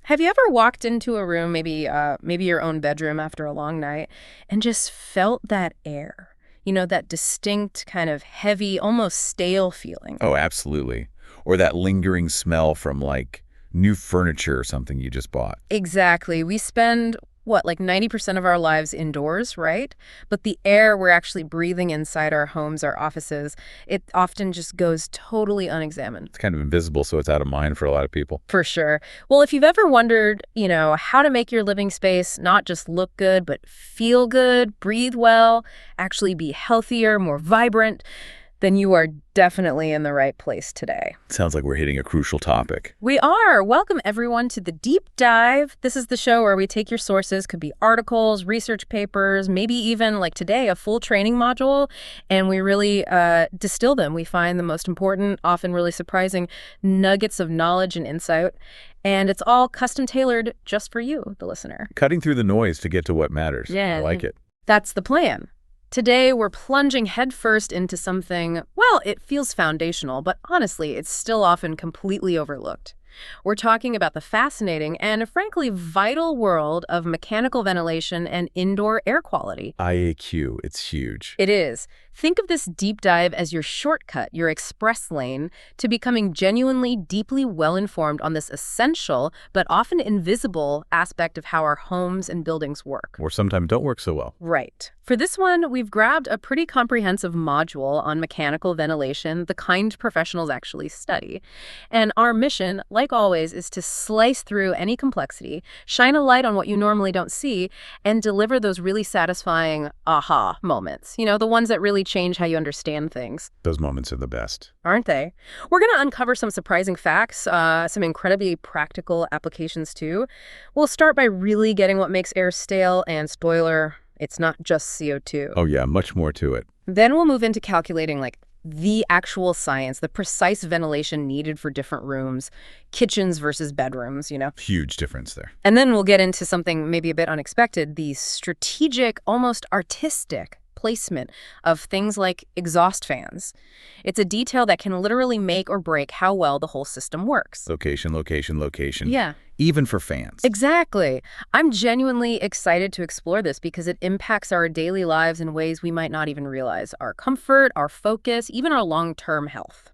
Have you ever walked into a room, maybe your own bedroom after a long night, and just felt that air? That distinct kind of heavy, almost stale feeling. Oh, absolutely. Or that lingering smell from like new furniture or something you just bought. Exactly. We spend, what, like 90% of our lives indoors, right? But the air we're actually breathing inside our homes, our offices, it often just goes totally unexamined. It's kind of invisible, so it's out of mind for a lot of people. For sure. Well, if you've ever wondered, how to make your living space not just look good, but feel good, breathe well, actually be healthier, more vibrant, then you are definitely in the right place today. Sounds like we're hitting a crucial topic. We are. Welcome, everyone, to the Deep Dive. This is the show where we take your sources, could be articles, research papers, maybe even, like today, a full training module, and we really distill them. We find the most important, often really surprising nuggets of knowledge and insight, and it's all custom-tailored just for you, the listener. Cutting through the noise to get to what matters. Yeah. I like it. That's the plan. Today, we're plunging headfirst into something, well, it feels foundational, but honestly, it's still often completely overlooked. We're talking about the fascinating and, frankly, vital world of mechanical ventilation and indoor air quality. IAQ, it's huge. It is. Think of this deep dive as your shortcut, your express lane, to becoming genuinely, deeply well-informed on this essential, but often invisible aspect of how our homes and buildings work. Or sometimes don't work so well. Right. For this one, we've grabbed a pretty comprehensive module on mechanical ventilation, the kind professionals actually study. And our mission, like always, is to slice through any complexity, shine a light on what you normally don't see, and deliver those really satisfying aha moments. The ones that really change how you understand things. Those moments are the best. Aren't they? We're going to uncover some surprising facts, some incredibly practical applications too. We'll start by really getting what makes air stale, and spoiler, it's not just CO2. Oh yeah, much more to it. Then we'll move into calculating the actual science, the precise ventilation needed for different rooms, kitchens versus bedrooms, Huge difference there. And then we'll get into something maybe a bit unexpected, the strategic, almost artistic placement of things like exhaust fans. It's a detail that can literally make or break how well the whole system works. Location, location, location. Yeah. Even for fans. Exactly. I'm genuinely excited to explore this because it impacts our daily lives in ways we might not even realize. Our comfort, our focus, even our long-term health.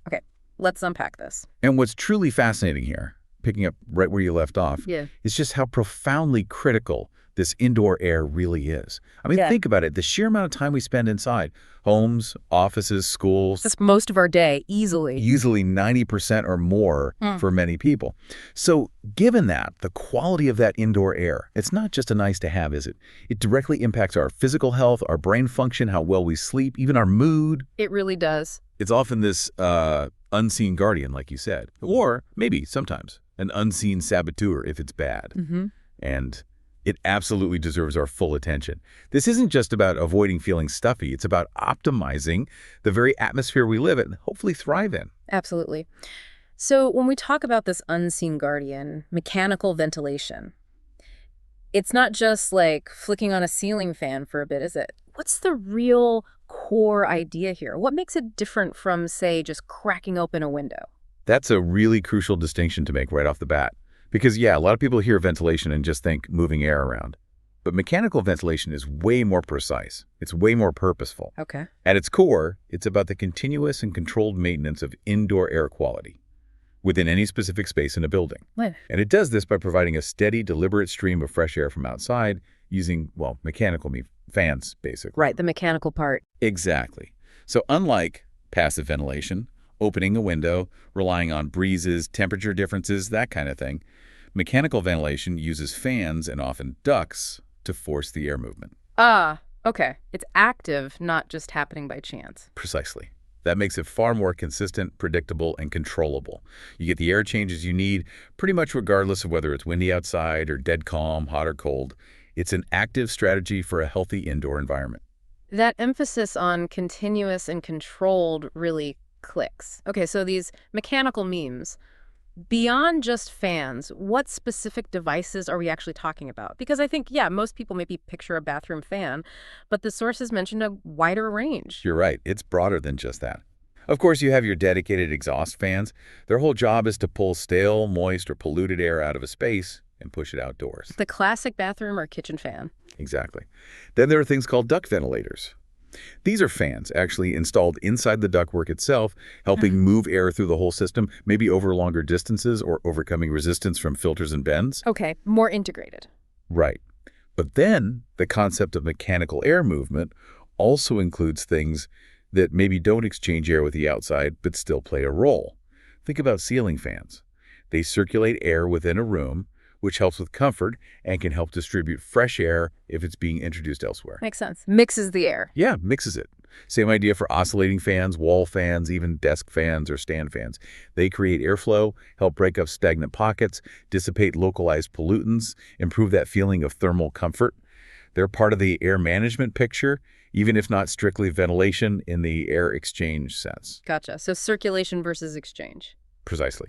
Okay, let's unpack this. And what's truly fascinating here, picking up right where you left off, is just how profoundly critical this indoor air really is. I mean, think about it. The sheer amount of time we spend inside, homes, offices, schools. That's most of our day, easily. Usually 90% or more for many people. So given that, the quality of that indoor air, it's not just a nice to have, is it? It directly impacts our physical health, our brain function, how well we sleep, even our mood. It really does. It's often this unseen guardian, like you said. Or maybe sometimes an unseen saboteur if it's bad. And it absolutely deserves our full attention. This isn't just about avoiding feeling stuffy. It's about optimizing the very atmosphere we live in and hopefully thrive in. Absolutely. So when we talk about this unseen guardian, mechanical ventilation, it's not just like flicking on a ceiling fan for a bit, is it? What's the real core idea here? What makes it different from, say, just cracking open a window? That's a really crucial distinction to make right off the bat. Because, yeah, a lot of people hear ventilation and just think moving air around. But mechanical ventilation is way more precise. It's way more purposeful. Okay. At its core, it's about the continuous and controlled maintenance of indoor air quality within any specific space in a building. What? And it does this by providing a steady, deliberate stream of fresh air from outside using, well, mechanical fans, basically. Right, the mechanical part. Exactly. So unlike passive ventilation, opening a window, relying on breezes, temperature differences, that kind of thing, mechanical ventilation uses fans and often ducts to force the air movement. Ah, okay. It's active, not just happening by chance. Precisely. That makes it far more consistent, predictable, and controllable. You get the air changes you need pretty much regardless of whether it's windy outside or dead calm, hot or cold. It's an active strategy for a healthy indoor environment. That emphasis on continuous and controlled really clicks. Okay, so these mechanical memes, beyond just fans, what specific devices are we actually talking about? Because I think, most people maybe picture a bathroom fan, but the sources mentioned a wider range. You're right. It's broader than just that. Of course, you have your dedicated exhaust fans. Their whole job is to pull stale, moist, or polluted air out of a space and push it outdoors. The classic bathroom or kitchen fan. Exactly. Then there are things called duct ventilators. These are fans actually installed inside the ductwork itself, helping move air through the whole system, maybe over longer distances or overcoming resistance from filters and bends. Okay, more integrated. Right. But then the concept of mechanical air movement also includes things that maybe don't exchange air with the outside but still play a role. Think about ceiling fans. They circulate air within a room, which helps with comfort and can help distribute fresh air if it's being introduced elsewhere. Makes sense. Mixes the air. Yeah, mixes it. Same idea for oscillating fans, wall fans, even desk fans or stand fans. They create airflow, help break up stagnant pockets, dissipate localized pollutants, improve that feeling of thermal comfort. They're part of the air management picture, even if not strictly ventilation in the air exchange sense. Gotcha. So circulation versus exchange. Precisely.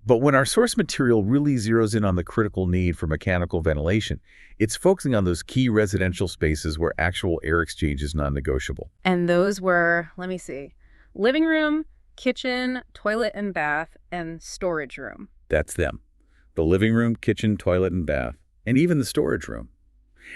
But when our source material really zeroes in on the critical need for mechanical ventilation, it's focusing on those key residential spaces where actual air exchange is non-negotiable. And those were, let me see, living room, kitchen, toilet and bath, and storage room. That's them. The living room, kitchen, toilet, and bath, and even the storage room.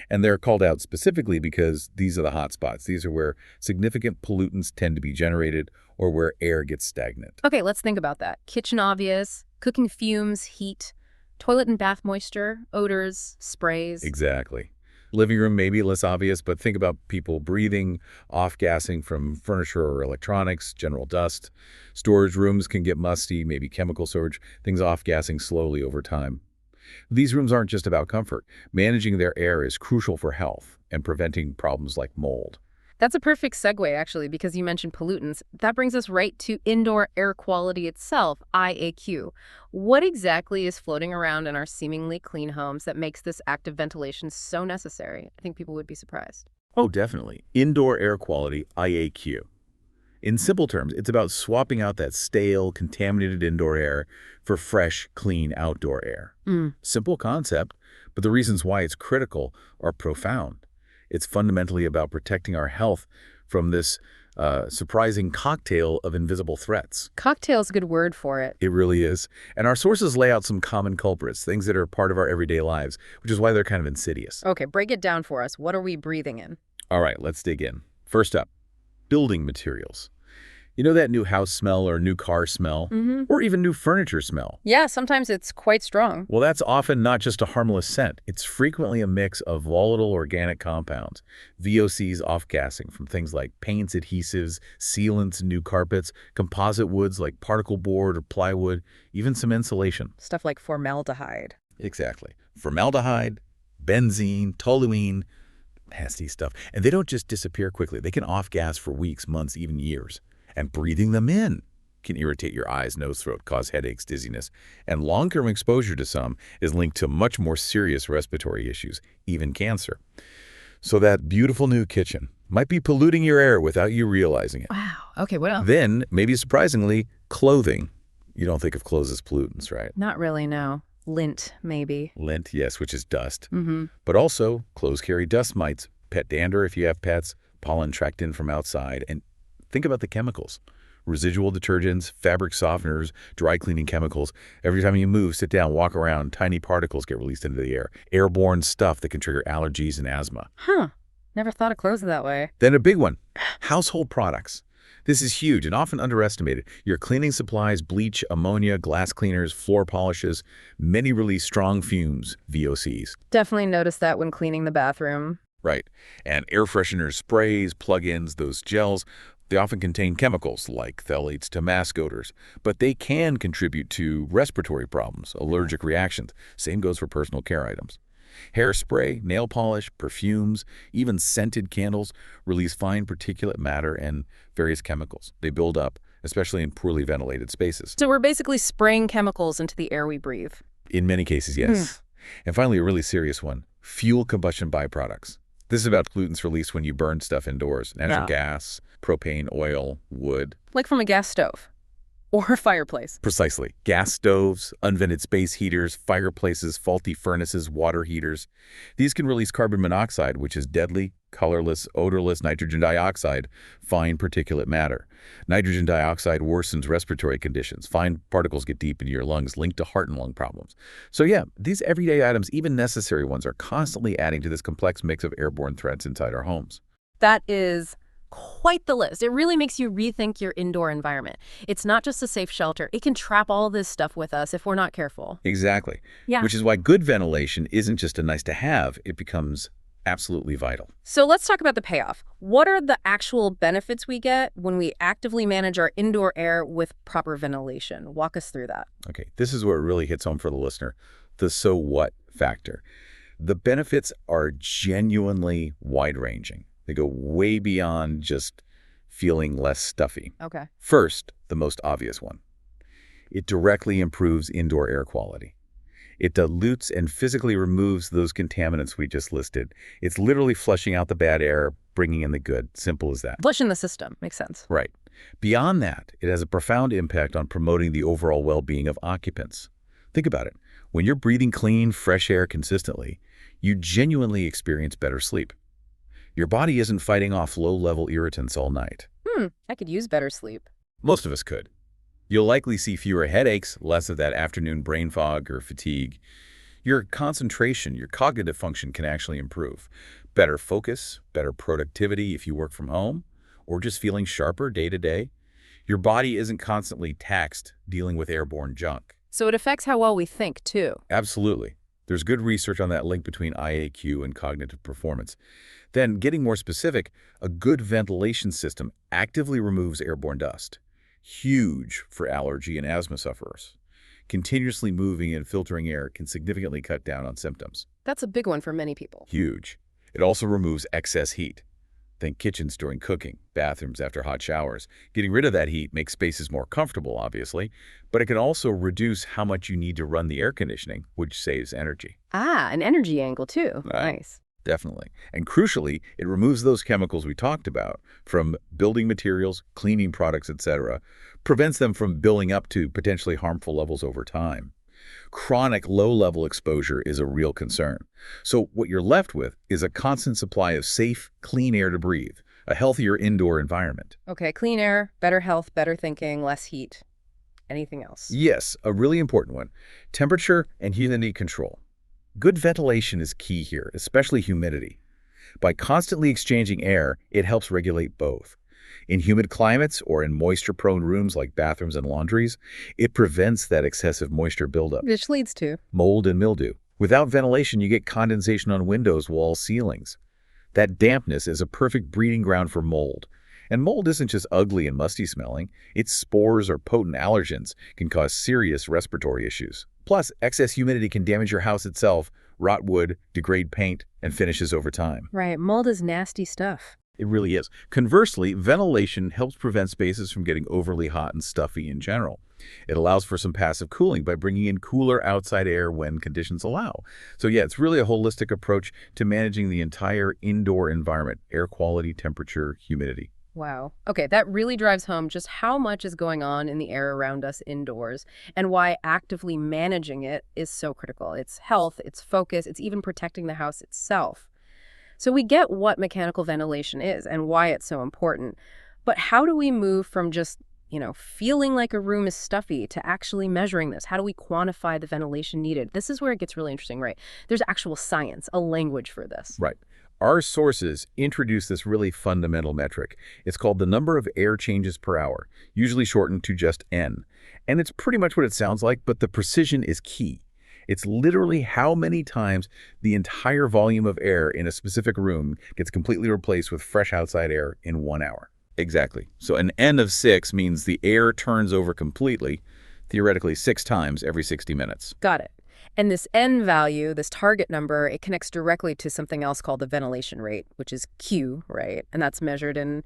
And they're called out specifically because these are the hot spots. These are where significant pollutants tend to be generated or where air gets stagnant. Okay, let's think about that. Kitchen obvious, cooking fumes, heat, toilet and bath moisture, odors, sprays. Exactly. Living room may be less obvious, but think about people breathing, off-gassing from furniture or electronics, general dust. Storage rooms can get musty, maybe chemical storage, things off-gassing slowly over time. These rooms aren't just about comfort. Managing their air is crucial for health and preventing problems like mold. That's a perfect segue, actually, because you mentioned pollutants. That brings us right to indoor air quality itself, IAQ. What exactly is floating around in our seemingly clean homes that makes this active ventilation so necessary? I think people would be surprised. Oh, definitely. Indoor air quality, IAQ. In simple terms, it's about swapping out that stale, contaminated indoor air for fresh, clean outdoor air. Simple concept, but the reasons why it's critical are profound. It's fundamentally about protecting our health from this surprising cocktail of invisible threats. Cocktail's a good word for it. It really is. And our sources lay out some common culprits, things that are part of our everyday lives, which is why they're kind of insidious. Okay, break it down for us. What are we breathing in? All right, let's dig in. First up, building materials. You know that new house smell or new car smell? Or even new furniture smell? Yeah, sometimes it's quite strong. Well, that's often not just a harmless scent. It's frequently a mix of volatile organic compounds, VOCs off-gassing from things like paints, adhesives, sealants, new carpets, composite woods like particle board or plywood, even some insulation. Stuff like formaldehyde. Exactly. Formaldehyde, benzene, toluene, nasty stuff. And they don't just disappear quickly. They can off-gas for weeks, months, even years. And breathing them in can irritate your eyes, nose, throat, cause headaches, dizziness. And long-term exposure to some is linked to much more serious respiratory issues, even cancer. So that beautiful new kitchen might be polluting your air without you realizing it. Wow. Okay, what else? Then, maybe surprisingly, clothing. You don't think of clothes as pollutants, right? Not really, no. Lint, maybe. Lint, yes, which is dust. But also, clothes carry dust mites, pet dander if you have pets, pollen tracked in from outside, and think about the chemicals. Residual detergents, fabric softeners, dry cleaning chemicals. Every time you move, sit down, walk around, tiny particles get released into the air. Airborne stuff that can trigger allergies and asthma. Huh. Never thought of clothes that way. Then a big one, household products. This is huge and often underestimated. Your cleaning supplies, bleach, ammonia, glass cleaners, floor polishes, many release strong fumes, VOCs. Definitely noticed that when cleaning the bathroom. Right. And air fresheners, sprays, plug-ins, those gels, they often contain chemicals like phthalates to mask odors, but they can contribute to respiratory problems, allergic reactions. Same goes for personal care items. Hairspray, nail polish, perfumes, even scented candles release fine particulate matter and various chemicals. They build up, especially in poorly ventilated spaces. So we're basically spraying chemicals into the air we breathe. In many cases, yes. And finally, a really serious one, fuel combustion byproducts. This is about pollutants released when you burn stuff indoors. Natural gas, propane, oil, wood. Like from a gas stove. Or a fireplace. Precisely. Gas stoves, unvented space heaters, fireplaces, faulty furnaces, water heaters. These can release carbon monoxide, which is deadly, colorless, odorless nitrogen dioxide, fine particulate matter. Nitrogen dioxide worsens respiratory conditions. Fine particles get deep into your lungs, linked to heart and lung problems. So yeah, these everyday items, even necessary ones, are constantly adding to this complex mix of airborne threats inside our homes. That is quite the list. It really makes you rethink your indoor environment. It's not just a safe shelter. It can trap all this stuff with us if we're not careful. Exactly. Yeah. Which is why good ventilation isn't just a nice to have, it becomes absolutely vital. So let's talk about the payoff. What are the actual benefits we get when we actively manage our indoor air with proper ventilation? Walk us through that. Okay, this is where it really hits home for the listener, the so what factor. The benefits are genuinely wide-ranging. They go way beyond just feeling less stuffy. Okay. First, the most obvious one. It directly improves indoor air quality. It dilutes and physically removes those contaminants we just listed. It's literally flushing out the bad air, bringing in the good. Simple as that. Flushing the system. Makes sense. Right. Beyond that, it has a profound impact on promoting the overall well-being of occupants. Think about it. When you're breathing clean, fresh air consistently, you genuinely experience better sleep. Your body isn't fighting off low-level irritants all night. I could use better sleep. Most of us could. You'll likely see fewer headaches, less of that afternoon brain fog or fatigue. Your concentration, your cognitive function can actually improve. Better focus, better productivity if you work from home, or just feeling sharper day to day. Your body isn't constantly taxed dealing with airborne junk. So it affects how well we think, too. Absolutely. There's good research on that link between IAQ and cognitive performance. Then, getting more specific, a good ventilation system actively removes airborne dust. Huge for allergy and asthma sufferers. Continuously moving and filtering air can significantly cut down on symptoms. That's a big one for many people. Huge. It also removes excess heat. Think kitchens during cooking, bathrooms after hot showers. Getting rid of that heat makes spaces more comfortable, obviously, but it can also reduce how much you need to run the air conditioning, which saves energy. Ah, an energy angle, too. Right. Nice. Definitely. And crucially, it removes those chemicals we talked about from building materials, cleaning products, etc., prevents them from building up to potentially harmful levels over time. Chronic low-level exposure is a real concern. So what you're left with is a constant supply of safe, clean air to breathe, a healthier indoor environment. Okay, clean air, better health, better thinking, less heat. Anything else? Yes, a really important one. Temperature and humidity control. Good ventilation is key here, especially humidity. By constantly exchanging air, it helps regulate both. In humid climates or in moisture-prone rooms like bathrooms and laundries, it prevents that excessive moisture buildup. Which leads to Mold and mildew. Without ventilation, you get condensation on windows, walls, ceilings. That dampness is a perfect breeding ground for mold. And mold isn't just ugly and musty smelling. Its spores or potent allergens can cause serious respiratory issues. Plus, excess humidity can damage your house itself, rot wood, degrade paint, and finishes over time. Right, mold is nasty stuff. It really is. Conversely, ventilation helps prevent spaces from getting overly hot and stuffy in general. It allows for some passive cooling by bringing in cooler outside air when conditions allow. So yeah, it's really a holistic approach to managing the entire indoor environment: air quality, temperature, humidity. Wow. Okay, that really drives home just how much is going on in the air around us indoors and why actively managing it is so critical. It's health, it's focus, it's even protecting the house itself. So we get what mechanical ventilation is and why it's so important. But how do we move from just, feeling like a room is stuffy to actually measuring this? How do we quantify the ventilation needed? This is where it gets really interesting, right? There's actual science, a language for this. Right. Our sources introduce this really fundamental metric. It's called the number of air changes per hour, usually shortened to just N. And it's pretty much what it sounds like, but the precision is key. It's literally how many times the entire volume of air in a specific room gets completely replaced with fresh outside air in 1 hour. Exactly. So an N of 6 means the air turns over completely, theoretically 6 times every 60 minutes. Got it. And this N value, this target number, it connects directly to something else called the ventilation rate, which is Q, right? And that's measured in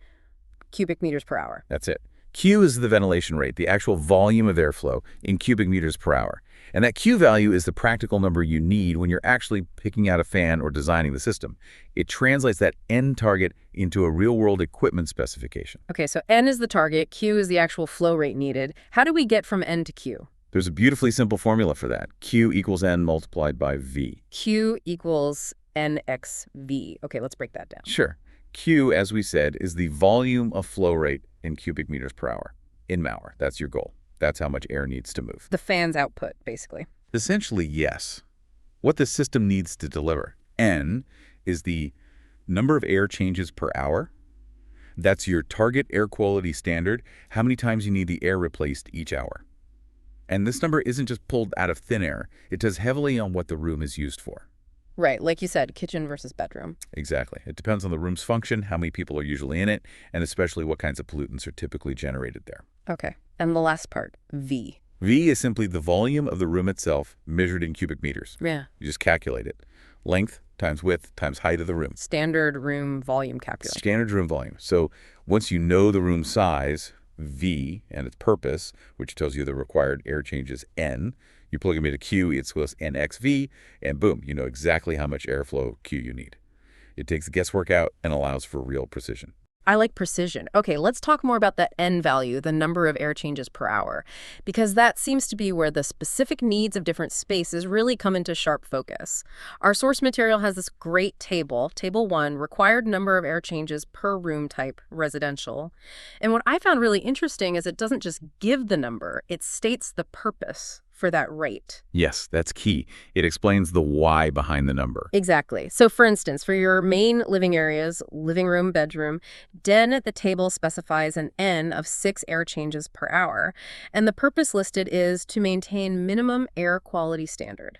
cubic meters per hour. That's it. Q is the ventilation rate, the actual volume of airflow in cubic meters per hour. And that Q value is the practical number you need when you're actually picking out a fan or designing the system. It translates that N target into a real-world equipment specification. Okay, so N is the target, Q is the actual flow rate needed. How do we get from N to Q? There's a beautifully simple formula for that. Q equals N multiplied by V. Q equals NXV. Okay, let's break that down. Sure. Q, as we said, is the volume of flow rate in cubic meters per hour. In Mauer, that's your goal. That's how much air needs to move. The fan's output, basically. Essentially, yes. What the system needs to deliver. N is the number of air changes per hour. That's your target air quality standard, how many times you need the air replaced each hour. And this number isn't just pulled out of thin air. It does heavily on what the room is used for. Right, like you said, kitchen versus bedroom. Exactly. It depends on the room's function, how many people are usually in it, and especially what kinds of pollutants are typically generated there. Okay, and the last part, V. V is simply the volume of the room itself measured in cubic meters. Yeah. You just calculate it. Length times width times height of the room. Standard room volume calculation. Standard room volume. So once you know the room size, V, and its purpose, which tells you the required air changes N, you plug them into Q, it equals NXV, and boom, you know exactly how much airflow Q you need. It takes the guesswork out and allows for real precision. I like precision. Okay, let's talk more about that N value, the number of air changes per hour, because that seems to be where the specific needs of different spaces really come into sharp focus. Our source material has this great table, Table 1, required number of air changes per room type, residential. And what I found really interesting is it doesn't just give the number, it states the purpose for that rate. Yes, that's key. It explains the why behind the number. Exactly. So for instance, for your main living areas, living room, bedroom, Den at the table specifies an N of 6 air changes per hour, and the purpose listed is to maintain minimum air quality standard.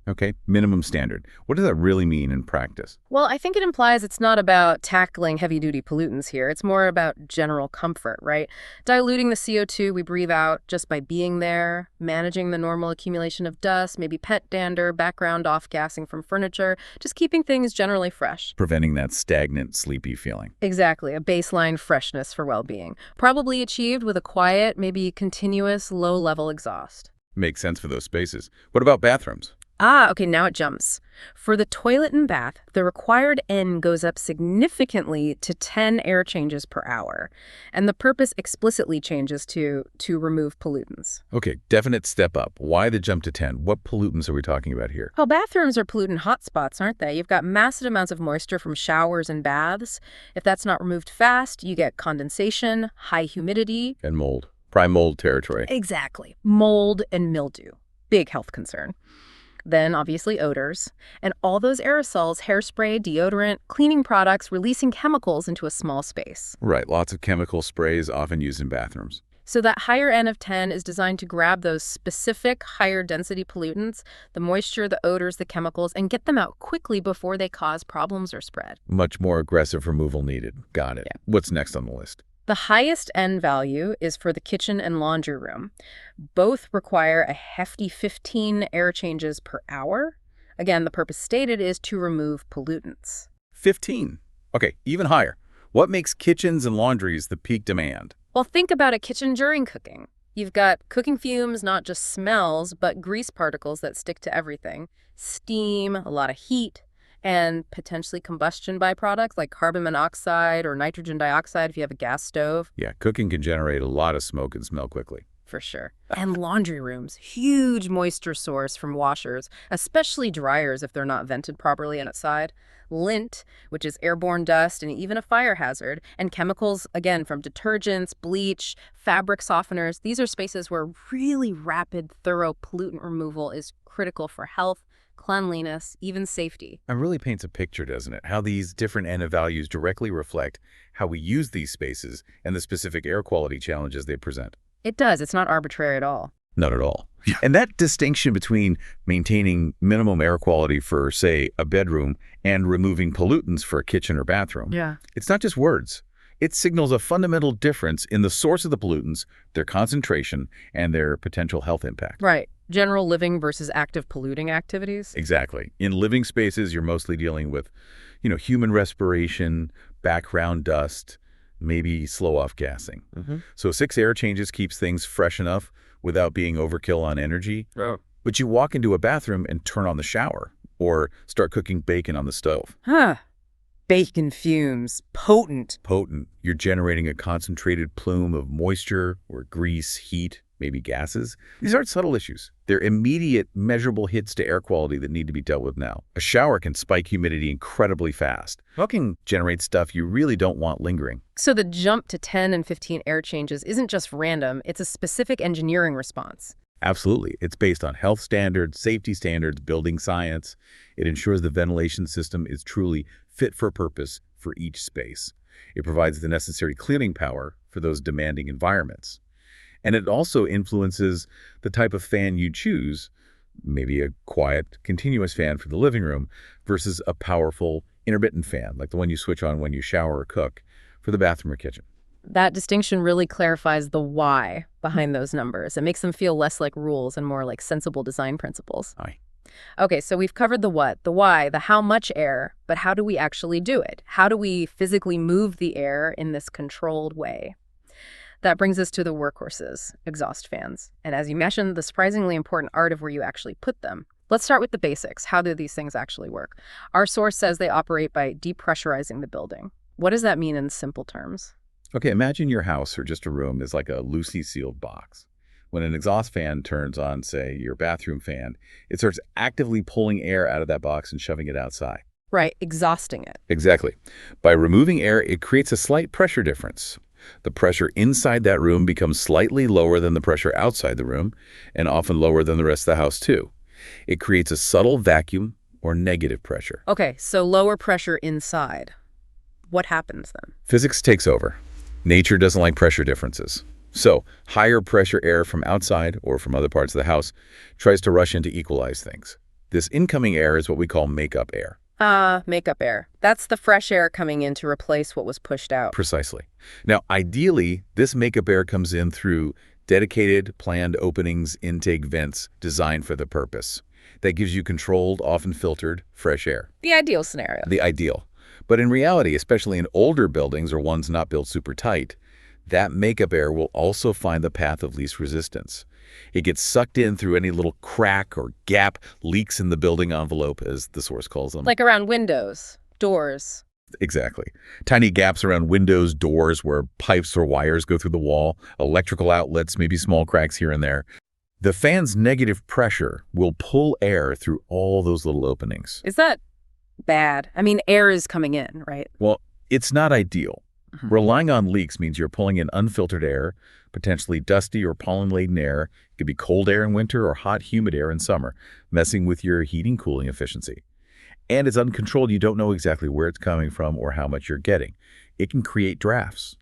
Okay, minimum standard. What does that really mean in practice? Well, I think it implies it's not about tackling heavy-duty pollutants here. It's more about general comfort, right? Diluting the CO2 we breathe out just by being there, managing the normal accumulation of dust, maybe pet dander, background off-gassing from furniture, just keeping things generally fresh. Preventing that stagnant, sleepy feeling. Exactly, a baseline freshness for well-being. Probably achieved with a quiet, maybe continuous, low-level exhaust. Makes sense for those spaces. What about bathrooms? Okay, now it jumps. For the toilet and bath, the required N goes up significantly to 10 air changes per hour, and the purpose explicitly changes to remove pollutants. Okay, definite step up. Why the jump to 10? What pollutants are we talking about here? Well, bathrooms are pollutant hotspots, aren't they? You've got massive amounts of moisture from showers and baths. If that's not removed fast, you get condensation, high humidity. And mold. Prime mold territory. Exactly. Mold and mildew. Big health concern. Then, obviously, odors. And all those aerosols, hairspray, deodorant, cleaning products, releasing chemicals into a small space. Right, lots of chemical sprays often used in bathrooms. So that higher N of 10 is designed to grab those specific higher density pollutants, the moisture, the odors, the chemicals, and get them out quickly before they cause problems or spread. Much more aggressive removal needed. Got it. Yeah. What's next on the list? The highest N value is for the kitchen and laundry room. Both require a hefty 15 air changes per hour. Again, the purpose stated is to remove pollutants. 15. Okay, even higher. What makes kitchens and laundries the peak demand? Well, think about a kitchen during cooking. You've got cooking fumes, not just smells, but grease particles that stick to everything. Steam, a lot of heat, and potentially combustion byproducts like carbon monoxide or nitrogen dioxide if you have a gas stove. Yeah, cooking can generate a lot of smoke and smell quickly. For sure. And laundry rooms, huge moisture source from washers, especially dryers if they're not vented properly outside. Lint, which is airborne dust and even a fire hazard, and chemicals, again, from detergents, bleach, fabric softeners. These are spaces where really rapid, thorough pollutant removal is critical for health, cleanliness, even safety. It really paints a picture, doesn't it? How these different N values directly reflect how we use these spaces and the specific air quality challenges they present. It does. It's not arbitrary at all. Not at all. And that distinction between maintaining minimum air quality for, say, a bedroom and removing pollutants for a kitchen or bathroom, it's not just words. It signals a fundamental difference in the source of the pollutants, their concentration, and their potential health impact. Right. General living versus active polluting activities. Exactly. In living spaces, you're mostly dealing with, human respiration, background dust, maybe slow off gassing. So 6 air changes keeps things fresh enough without being overkill on energy. But you walk into a bathroom and turn on the shower, or start cooking bacon on the stove. Huh. Bacon fumes. Potent. Potent. You're generating a concentrated plume of moisture or grease, heat, maybe gases. These aren't subtle issues. They're immediate, measurable hits to air quality that need to be dealt with now. A shower can spike humidity incredibly fast. Cooking generates stuff you really don't want lingering. So the jump to 10 and 15 air changes isn't just random, it's a specific engineering response. Absolutely. It's based on health standards, safety standards, building science. It ensures the ventilation system is truly fit for purpose for each space. It provides the necessary cleaning power for those demanding environments. And it also influences the type of fan you choose, maybe a quiet, continuous fan for the living room versus a powerful, intermittent fan, like the one you switch on when you shower or cook, for the bathroom or kitchen. That distinction really clarifies the why behind those numbers. It makes them feel less like rules and more like sensible design principles. Aye. Okay, so we've covered the what, the why, the how much air, but how do we actually do it? How do we physically move the air in this controlled way? That brings us to the workhorses, exhaust fans. And as you mentioned, the surprisingly important art of where you actually put them. Let's start with the basics. How do these things actually work? Our source says they operate by depressurizing the building. What does that mean in simple terms? Okay, imagine your house or just a room is like a loosely sealed box. When an exhaust fan turns on, say, your bathroom fan, it starts actively pulling air out of that box and shoving it outside. Right, exhausting it. Exactly. By removing air, it creates a slight pressure difference. The pressure inside that room becomes slightly lower than the pressure outside the room, and often lower than the rest of the house, too. It creates a subtle vacuum or negative pressure. Okay, so lower pressure inside. What happens then? Physics takes over. Nature doesn't like pressure differences. So, higher pressure air from outside or from other parts of the house tries to rush in to equalize things. This incoming air is what we call makeup air. Makeup air. That's the fresh air coming in to replace what was pushed out. Precisely. Now, ideally, this makeup air comes in through dedicated, planned openings, intake vents designed for the purpose. That gives you controlled, often filtered, fresh air. The ideal scenario. The ideal. But in reality, especially in older buildings or ones not built super tight, that makeup air will also find the path of least resistance. It gets sucked in through any little crack or gap, leaks in the building envelope, as the source calls them. Like around windows, doors. Exactly. Tiny gaps around windows, doors where pipes or wires go through the wall, electrical outlets, maybe small cracks here and there. The fan's negative pressure will pull air through all those little openings. Is that bad? I mean, air is coming in, right? Well, it's not ideal. Relying on leaks means you're pulling in unfiltered air, potentially dusty or pollen-laden air. It could be cold air in winter or hot, humid air in summer, messing with your heating, cooling efficiency. And it's uncontrolled. You don't know exactly where it's coming from or how much you're getting. It can create drafts.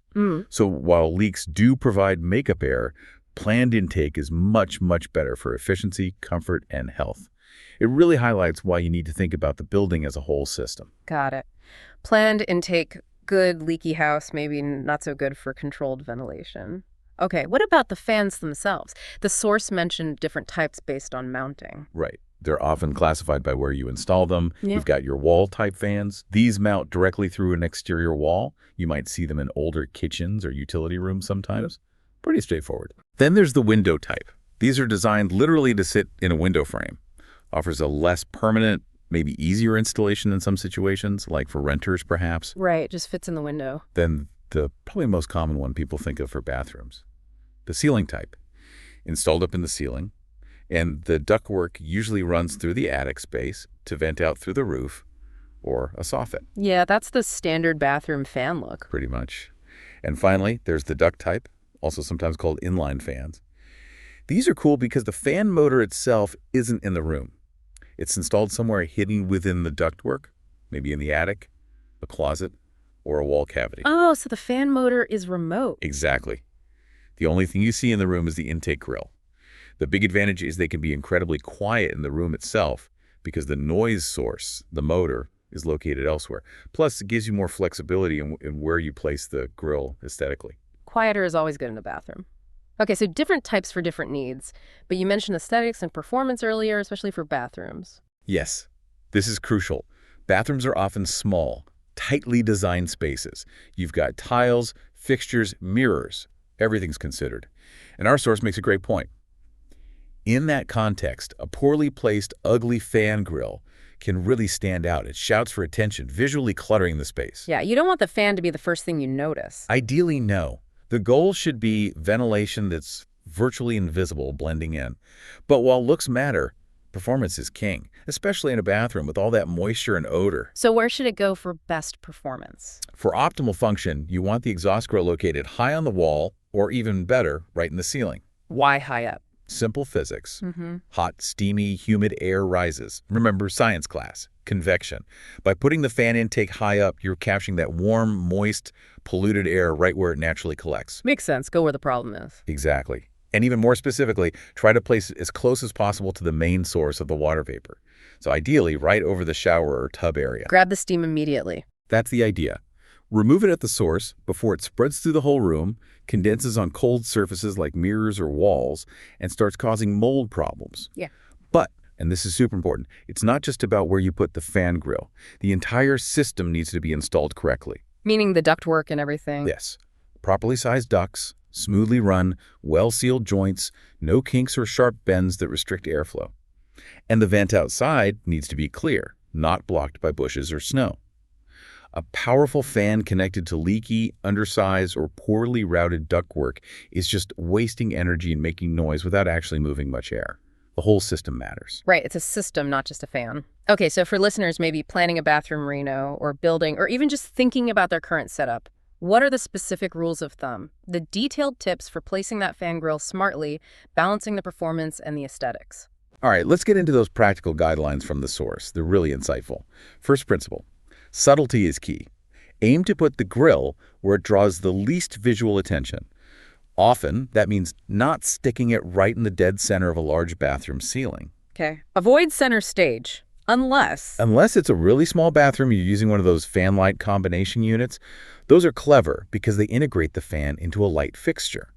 So while leaks do provide makeup air, planned intake is much, much better for efficiency, comfort, and health. It really highlights why you need to think about the building as a whole system. Got it. Planned intake. Good leaky house, maybe not so good for controlled ventilation. Okay, what about the fans themselves? The source mentioned different types based on mounting. Right. They're often classified by where you install them. Yeah. You've got your wall-type fans. These mount directly through an exterior wall. You might see them in older kitchens or utility rooms sometimes. Pretty straightforward. Then there's the window type. These are designed literally to sit in a window frame. Offers a less permanent, maybe easier installation in some situations, like for renters perhaps. Right, just fits in the window. Then the probably most common one people think of for bathrooms. The ceiling type. Installed up in the ceiling, and the ductwork usually runs through the attic space to vent out through the roof or a soffit. Yeah, that's the standard bathroom fan look. Pretty much. And finally, there's the duct type, also sometimes called inline fans. These are cool because the fan motor itself isn't in the room. It's installed somewhere hidden within the ductwork, maybe in the attic, a closet, or a wall cavity. Oh, so the fan motor is remote. Exactly. The only thing you see in the room is the intake grill. The big advantage is they can be incredibly quiet in the room itself because the noise source, the motor, is located elsewhere. Plus, it gives you more flexibility in where you place the grill aesthetically. Quieter is always good in a bathroom. Okay, so different types for different needs. But you mentioned aesthetics and performance earlier, especially for bathrooms. Yes, this is crucial. Bathrooms are often small, tightly designed spaces. You've got tiles, fixtures, mirrors. Everything's considered. And our source makes a great point. In that context, a poorly placed, ugly fan grill can really stand out. It shouts for attention, visually cluttering the space. Yeah, you don't want the fan to be the first thing you notice. Ideally, no. The goal should be ventilation that's virtually invisible, blending in. But while looks matter, performance is king, especially in a bathroom with all that moisture and odor. So where should it go for best performance? For optimal function, you want the exhaust grill located high on the wall, or even better, right in the ceiling. Why high up? Simple physics. Hot, steamy, humid air rises. Remember science class, convection. By putting the fan intake high up, you're capturing that warm, moist, polluted air right where it naturally collects. Makes sense. Go where the problem is. Exactly. And even more specifically, try to place it as close as possible to the main source of the water vapor. So ideally, right over the shower or tub area. Grab the steam immediately. That's the idea. Remove it at the source before it spreads through the whole room, condenses on cold surfaces like mirrors or walls, and starts causing mold problems. Yeah. But, and this is super important, it's not just about where you put the fan grill. The entire system needs to be installed correctly. Meaning the ductwork and everything? Yes. Properly sized ducts, smoothly run, well-sealed joints, no kinks or sharp bends that restrict airflow. And the vent outside needs to be clear, not blocked by bushes or snow. A powerful fan connected to leaky, undersized, or poorly routed ductwork is just wasting energy and making noise without actually moving much air. The whole system matters. Right, it's a system, not just a fan. Okay, so for listeners maybe planning a bathroom reno or building or even just thinking about their current setup, what are the specific rules of thumb? The detailed tips for placing that fan grill smartly, balancing the performance and the aesthetics. All right, let's get into those practical guidelines from the source. They're really insightful. First principle. Subtlety is key. Aim to put the grill where it draws the least visual attention. Often, that means not sticking it right in the dead center of a large bathroom ceiling. Okay. Avoid center stage, unless Unless it's a really small bathroom, you're using one of those fan light combination units. Those are clever because they integrate the fan into a light fixture.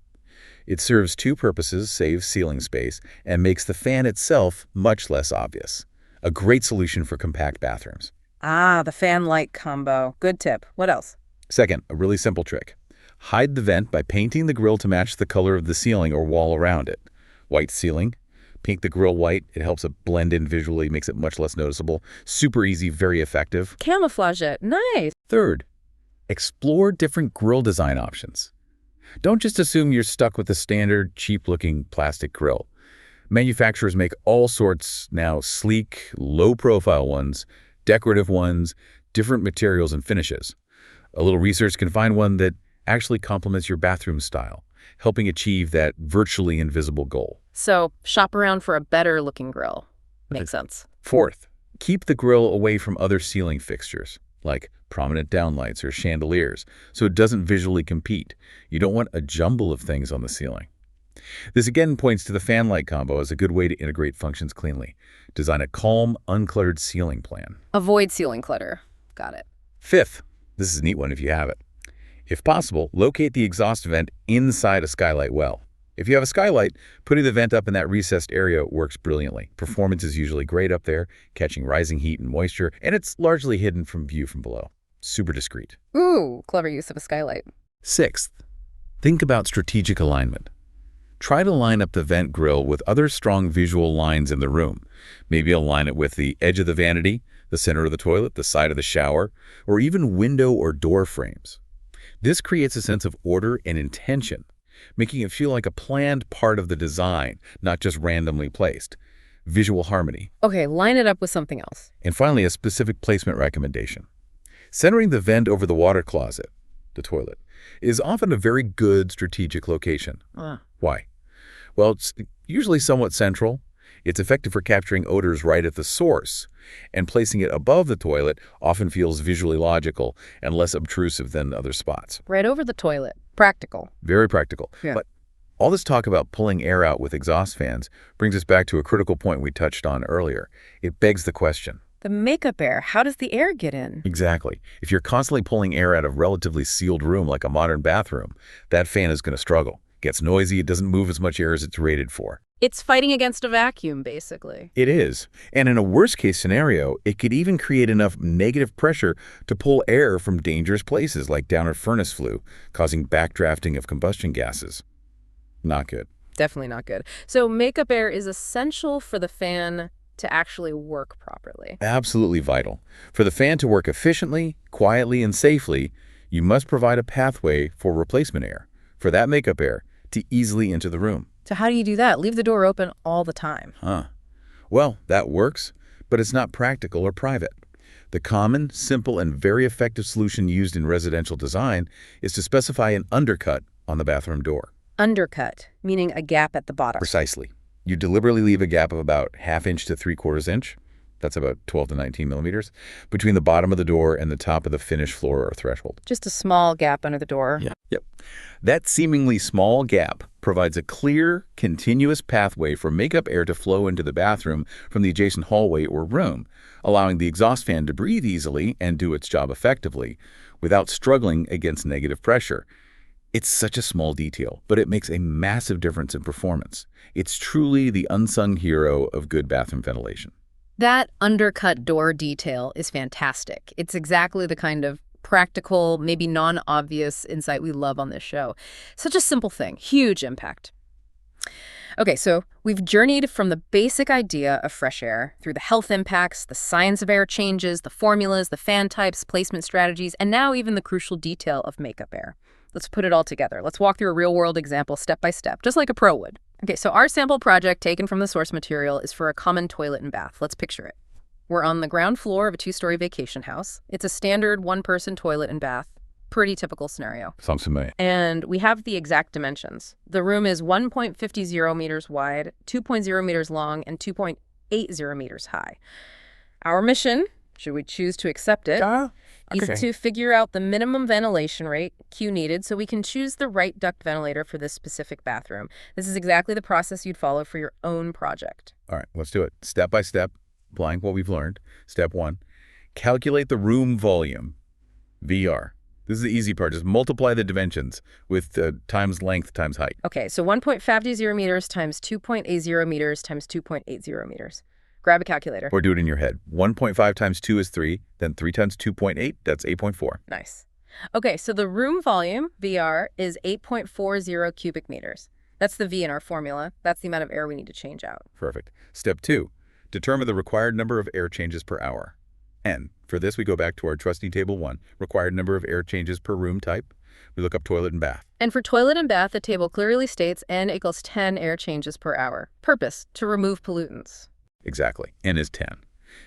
It serves two purposes, saves ceiling space, and makes the fan itself much less obvious. A great solution for compact bathrooms. the fan light combo. Good tip. What else? Second, a really simple trick. Hide the vent by painting the grill to match the color of the ceiling or wall around it. White ceiling. Paint the grill white. It helps it blend in visually, makes it much less noticeable. Super easy, very effective. Camouflage it. Nice. Third, explore different grill design options. Don't just assume you're stuck with the standard, cheap-looking plastic grill. Manufacturers make all sorts now: sleek, low-profile ones, decorative ones, different materials and finishes. A little research can find one that actually complements your bathroom style, helping achieve that virtually invisible goal. So shop around for a better looking grill. Makes sense. Fourth, keep the grill away from other ceiling fixtures, like prominent downlights or chandeliers, so it doesn't visually compete. You don't want a jumble of things on the ceiling. This again points to the fan light combo as a good way to integrate functions cleanly. Design a calm, uncluttered ceiling plan. Avoid ceiling clutter. Got it. Fifth, this is a neat one if you have it. If possible, locate the exhaust vent inside a skylight well. If you have a skylight, putting the vent up in that recessed area works brilliantly. Performance is usually great up there, catching rising heat and moisture, and it's largely hidden from view from below. Super discreet. Ooh, clever use of a skylight. Sixth, think about strategic alignment. Try to line up the vent grill with other strong visual lines in the room. Maybe align it with the edge of the vanity, the center of the toilet, the side of the shower, or even window or door frames. This creates a sense of order and intention, making it feel like a planned part of the design, not just randomly placed. Visual harmony. Okay, line it up with something else. And finally, a specific placement recommendation. Centering the vent over the water closet, the toilet, is often a very good strategic location. Why? Well, it's usually somewhat central. It's effective for capturing odors right at the source, and placing it above the toilet often feels visually logical and less obtrusive than other spots. Right over the toilet. Practical. Very practical. Yeah. But all this talk about pulling air out with exhaust fans brings us back to a critical point we touched on earlier. It begs the question. The makeup air. How does the air get in? Exactly. If you're constantly pulling air out of a relatively sealed room like a modern bathroom, that fan is going to struggle. It gets noisy, it doesn't move as much air as it's rated for. It's fighting against a vacuum, basically. It is. And in a worst-case scenario, it could even create enough negative pressure to pull air from dangerous places like down a furnace flue, causing backdrafting of combustion gases. Not good. Definitely not good. So makeup air is essential for the fan to actually work properly. Absolutely vital. For the fan to work efficiently, quietly, and safely, you must provide a pathway for replacement air, for that makeup air to easily enter the room. So how do you do that? Leave the door open all the time. Well, that works, but it's not practical or private. The common, simple, and very effective solution used in residential design is to specify an undercut on the bathroom door. Undercut, meaning a gap at the bottom. Precisely. You deliberately leave a gap of about 1/2 inch to 3/4 inch, that's about 12 to 19 millimeters, between the bottom of the door and the top of the finished floor or threshold. Just a small gap under the door. Yep. That seemingly small gap provides a clear, continuous pathway for makeup air to flow into the bathroom from the adjacent hallway or room, allowing the exhaust fan to breathe easily and do its job effectively without struggling against negative pressure. It's such a small detail, but it makes a massive difference in performance. It's truly the unsung hero of good bathroom ventilation. That undercut door detail is fantastic. It's exactly the kind of practical, maybe non-obvious insight we love on this show. Such a simple thing, huge impact. Okay, so we've journeyed from the basic idea of fresh air through the health impacts, the science of air changes, the formulas, the fan types, placement strategies, and now even the crucial detail of makeup air. Let's put it all together. Let's walk through a real-world example step by step, just like a pro would. Okay, so our sample project taken from the source material is for a common toilet and bath. Let's picture it. We're on the ground floor of a 2-story vacation house. It's a standard one-person toilet and bath. Pretty typical scenario. Sounds familiar. And we have the exact dimensions. The room is 1.50 meters wide, 2.0 meters long, and 2.80 meters high. Our mission, should we choose to accept it, is to figure out the minimum ventilation rate, Q needed, so we can choose the right duct ventilator for this specific bathroom. This is exactly the process you'd follow for your own project. All right, let's do it. Step by step, applying what we've learned. Step 1, calculate the room volume, VR. This is the easy part. Just multiply the dimensions with times length times height. Okay, so 1.50 meters times 2.80 meters times 2.80 meters. Grab a calculator. Or do it in your head. 1.5 times 2 is 3, then 3 times 2.8, that's 8.4. Nice. Okay, so the room volume, VR, is 8.40 cubic meters. That's the V in our formula. That's the amount of air we need to change out. Perfect. Step 2, determine the required number of air changes per hour. N. For this, we go back to our trusty table 1, required number of air changes per room type. We look up toilet and bath. And for toilet and bath, the table clearly states N equals 10 air changes per hour. Purpose, to remove pollutants. Exactly. N is 10.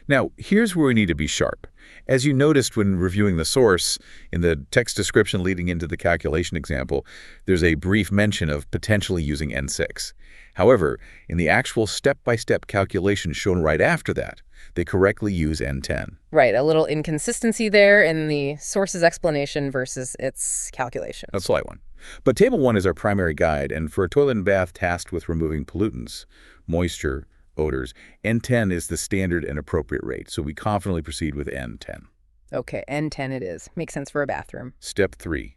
Now, here's where we need to be sharp. As you noticed when reviewing the source, in the text description leading into the calculation example, there's a brief mention of potentially using N6. However, in the actual step-by-step calculation shown right after that, they correctly use N10. Right, a little inconsistency there in the source's explanation versus its calculation. A slight one. But Table 1 is our primary guide, and for a toilet and bath tasked with removing pollutants, moisture, odors, N10 is the standard and appropriate rate, so we confidently proceed with N10. Okay, N10 it is. Makes sense for a bathroom. Step 3,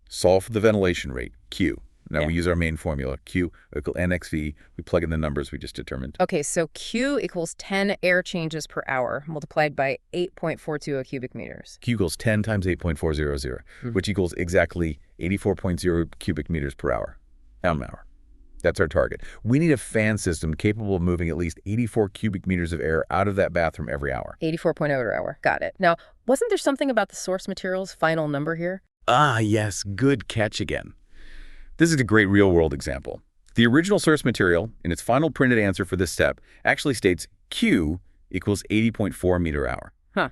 solve for the ventilation rate, Q. Now we use our main formula, Q equal NXV. We plug in the numbers we just determined. Okay, so Q equals 10 air changes per hour multiplied by 8.420 cubic meters. Q equals 10 times 8.400, which equals exactly 84.0 cubic meters per hour. That's our target. We need a fan system capable of moving at least 84 cubic meters of air out of that bathroom every hour. 84.0 per hour. Got it. Now, wasn't there something about the source material's final number here? Ah, yes. Good catch again. This is a great real-world example. The original source material, in its final printed answer for this step, actually states Q equals 80.4 meter hour. Huh.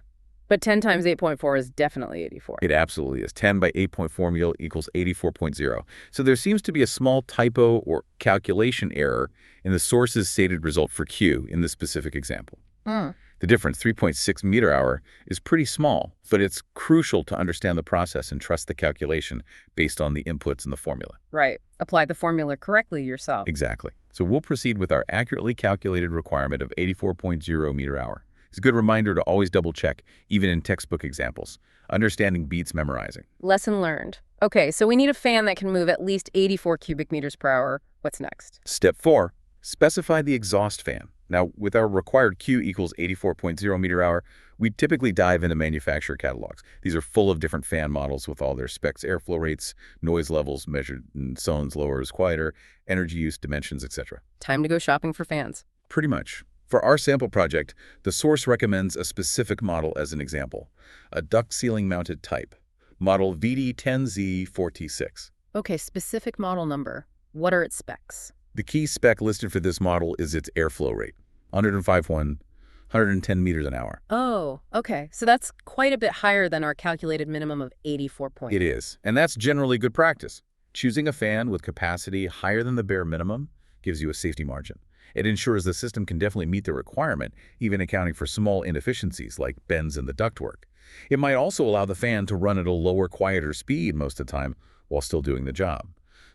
But 10 times 8.4 is definitely 84. It absolutely is. 10 by 8.4 mil equals 84.0. So there seems to be a small typo or calculation error in the source's stated result for Q in this specific example. The difference, 3.6 meter hour, is pretty small, but it's crucial to understand the process and trust the calculation based on the inputs in the formula. Right. Apply the formula correctly yourself. Exactly. So we'll proceed with our accurately calculated requirement of 84.0 meter hour. It's a good reminder to always double check, even in textbook examples. Understanding beats memorizing. Lesson learned. Okay, so we need a fan that can move at least 84 cubic meters per hour. What's next? Step 4, specify the exhaust fan. Now, with our required Q equals 84.0 meter hour, we typically dive into manufacturer catalogs. These are full of different fan models with all their specs, airflow rates, noise levels measured in zones, lowers, quieter, energy use, dimensions, etc. Time to go shopping for fans. Pretty much. For our sample project, the source recommends a specific model as an example, a duct ceiling mounted type, model VD10Z4T6. Okay, specific model number. What are its specs? The key spec listed for this model is its airflow rate, 110 meters an hour. Oh, okay. So that's quite a bit higher than our calculated minimum of 84 points. It is, and that's generally good practice. Choosing a fan with capacity higher than the bare minimum gives you a safety margin. It ensures the system can definitely meet the requirement, even accounting for small inefficiencies like bends in the ductwork. It might also allow the fan to run at a lower, quieter speed most of the time while still doing the job.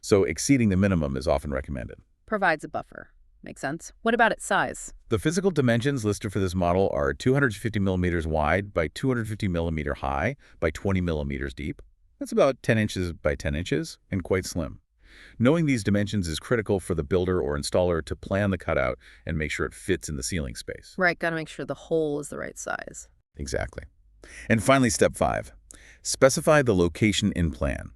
So exceeding the minimum is often recommended. Provides a buffer. Makes sense. What about its size? The physical dimensions listed for this model are 250 millimeters wide by 250 millimeter high by 20 millimeters deep. That's about 10 inches by 10 inches and quite slim. Knowing these dimensions is critical for the builder or installer to plan the cutout and make sure it fits in the ceiling space. Right, gotta make sure the hole is the right size. Exactly. And finally, step 5. Specify the location in plan.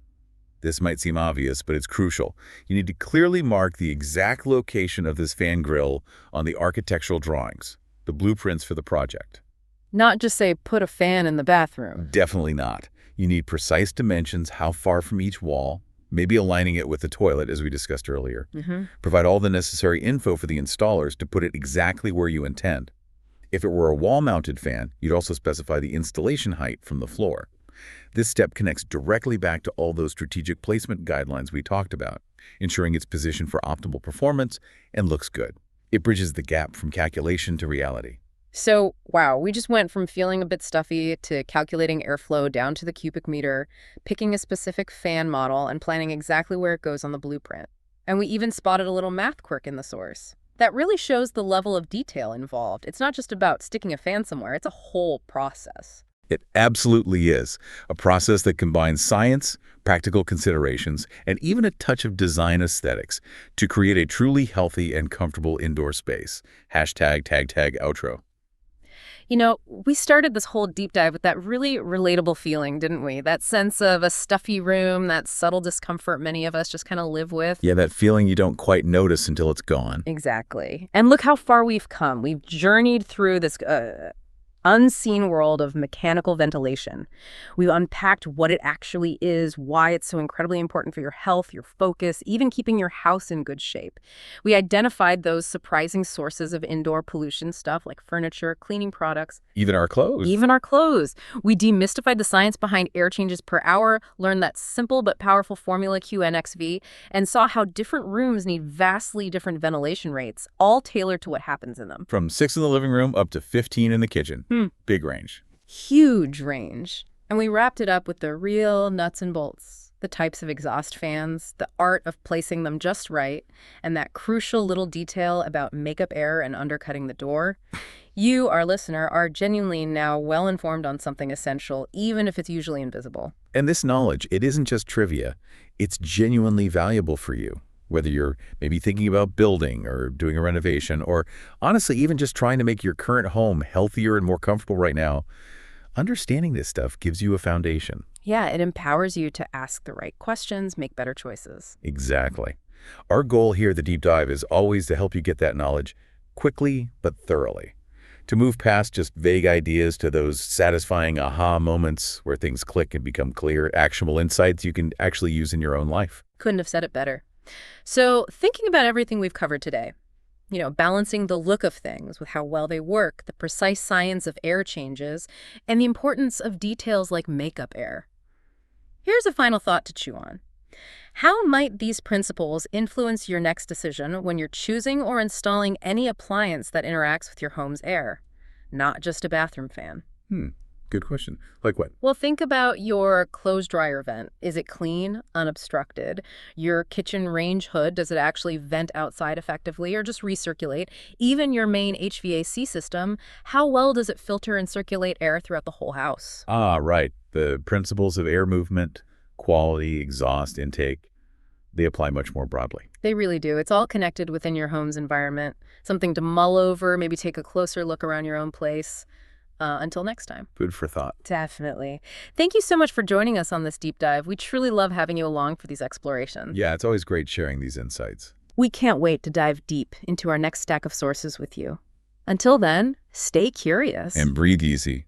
This might seem obvious, but it's crucial. You need to clearly mark the exact location of this fan grill on the architectural drawings, the blueprints for the project. Not just say, put a fan in the bathroom. Definitely not. You need precise dimensions, how far from each wall, maybe aligning it with the toilet, as we discussed earlier. Provide all the necessary info for the installers to put it exactly where you intend. If it were a wall-mounted fan, you'd also specify the installation height from the floor. This step connects directly back to all those strategic placement guidelines we talked about, ensuring it's positioned for optimal performance and looks good. It bridges the gap from calculation to reality. So, wow, we just went from feeling a bit stuffy to calculating airflow down to the cubic meter, picking a specific fan model, and planning exactly where it goes on the blueprint. And we even spotted a little math quirk in the source. That really shows the level of detail involved. It's not just about sticking a fan somewhere, it's a whole process. It absolutely is. A process that combines science, practical considerations, and even a touch of design aesthetics to create a truly healthy and comfortable indoor space. Hashtag tag outro. You know, we started this whole deep dive with that really relatable feeling, didn't we? That sense of a stuffy room, that subtle discomfort many of us just kind of live with. Yeah, that feeling you don't quite notice until it's gone. Exactly. And look how far we've come. We've journeyed through this unseen world of mechanical ventilation. We've unpacked what it actually is, why it's so incredibly important for your health, your focus, even keeping your house in good shape. We identified those surprising sources of indoor pollution stuff like furniture, cleaning products. Even our clothes. Even our clothes. We demystified the science behind air changes per hour, learned that simple but powerful formula QNXV, and saw how different rooms need vastly different ventilation rates, all tailored to what happens in them. From 6 in the living room up to 15 in the kitchen. Big range. Huge range. And we wrapped it up with the real nuts and bolts, the types of exhaust fans, the art of placing them just right, and that crucial little detail about makeup air and undercutting the door. You, our listener, are genuinely now well-informed on something essential, even if it's usually invisible. And this knowledge, it isn't just trivia. It's genuinely valuable for you. Whether you're maybe thinking about building or doing a renovation, or honestly, even just trying to make your current home healthier and more comfortable right now, understanding this stuff gives you a foundation. Yeah, it empowers you to ask the right questions, make better choices. Exactly. Our goal here at the Deep Dive is always to help you get that knowledge quickly but thoroughly. To move past just vague ideas to those satisfying aha moments where things click and become clear, actionable insights you can actually use in your own life. Couldn't have said it better. So thinking about everything we've covered today, balancing the look of things with how well they work, the precise science of air changes, and the importance of details like makeup air. Here's a final thought to chew on. How might these principles influence your next decision when you're choosing or installing any appliance that interacts with your home's air, not just a bathroom fan? Good question. Like what? Well, think about your clothes dryer vent. Is it clean, unobstructed? Your kitchen range hood, does it actually vent outside effectively or just recirculate? Even your main HVAC system, how well does it filter and circulate air throughout the whole house? Ah, right. The principles of air movement, quality, exhaust, intake. they apply much more broadly. They really do. It's all connected within your home's environment. Something to mull over, maybe take a closer look around your own place. Until next time. Food for thought. Definitely. Thank you so much for joining us on this deep dive. We truly love having you along for these explorations. Yeah, it's always great sharing these insights. We can't wait to dive deep into our next stack of sources with you. Until then, stay curious. And breathe easy.